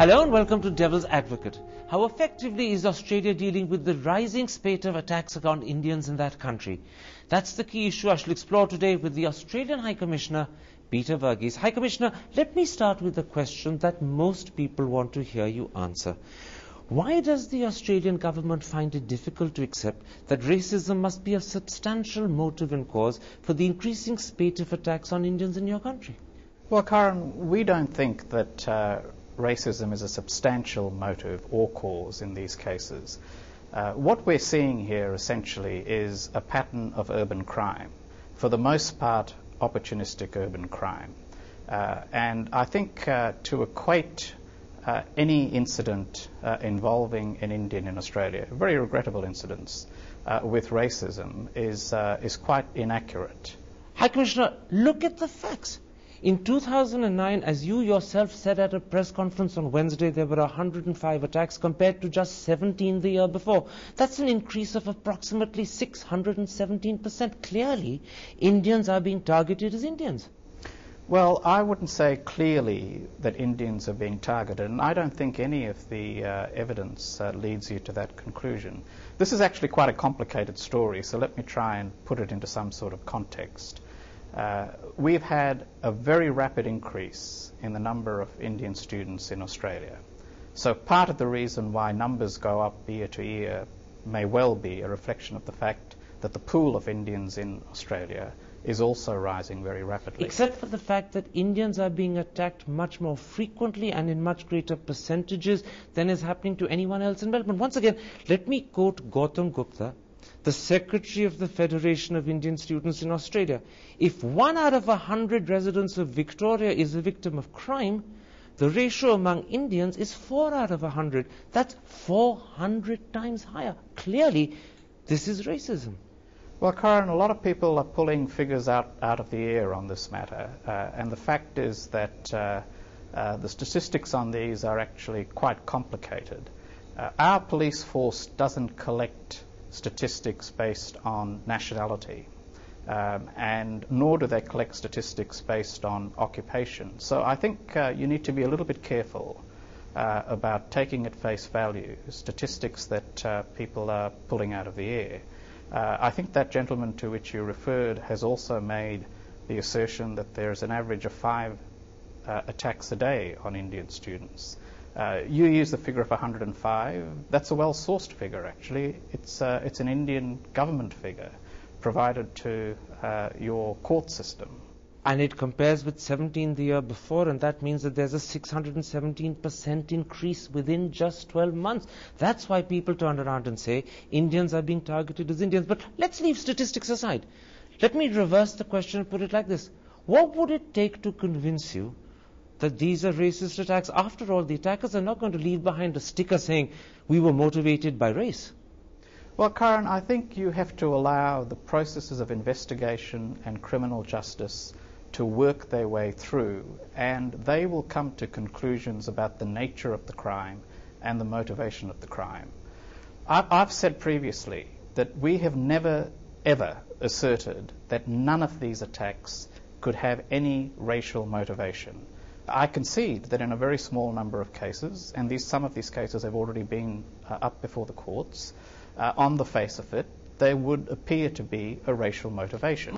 Hello and welcome to Devil's Advocate. How effectively is Australia dealing with the rising spate of attacks on Indians in that country? That's the key issue I shall explore today with the Australian High Commissioner, Pt.1. High Commissioner, let me start with the question that most people want to hear you answer. Why does the Australian government find it difficult to accept that racism must be a substantial motive and cause for the increasing spate of attacks on Indians in your country? Well, Karen, we don't think that racism is a substantial motive or cause in these cases. What we're seeing here essentially is a pattern of urban crime, for the most part opportunistic urban crime. And I think to equate any incident involving an Indian in Australia, very regrettable incidents, with racism is quite inaccurate. High Commissioner, look at the facts. In 2009, as you yourself said at a press conference on Wednesday, there were 105 attacks compared to just 17 the year before. That's an increase of approximately 617%. Clearly, Indians are being targeted as Indians. Well, I wouldn't say clearly that Indians are being targeted, and I don't think any of the evidence leads you to that conclusion. This is actually quite a complicated story, so let me try and put it into some sort of context. We've had a very rapid increase in the number of Indian students in Australia. So part of the reason why numbers go up year to year may well be a reflection of the fact that the pool of Indians in Australia is also rising very rapidly. Except for the fact that Indians are being attacked much more frequently and in much greater percentages than is happening to anyone else in Melbourne. Once again, let me quote Gautam Gupta, the Secretary of the Federation of Indian Students in Australia. If 1 out of 100 residents of Victoria is a victim of crime, the ratio among Indians is 4 out of 100. That's 400 times higher. Clearly, this is racism. Well, Karen, a lot of people are pulling figures out of the air on this matter, and the fact is that the statistics on these are actually quite complicated. Our police force doesn't collect statistics based on nationality, and nor do they collect statistics based on occupation. So I think you need to be a little bit careful about taking at face value statistics that people are pulling out of the air. I think that gentleman to which you referred has also made the assertion that there's an average of 5 attacks a day on Indian students. You use the figure of 105. That's a well-sourced figure, actually. It's an Indian government figure provided to your court system. And it compares with 17 the year before, and that means that there's a 617% increase within just 12 months. That's why people turn around and say Indians are being targeted as Indians. But let's leave statistics aside. Let me reverse the question and put it like this. What would it take to convince you that these are racist attacks? After all, the attackers are not going to leave behind a sticker saying we were motivated by race. Well, Karen, I think you have to allow the processes of investigation and criminal justice to work their way through, and they will come to conclusions about the nature of the crime and the motivation of the crime. I've said previously that we have never, ever asserted that none of these attacks could have any racial motivation. I concede that in a very small number of cases, and some of these cases have already been up before the courts, on the face of it, there would appear to be a racial motivation.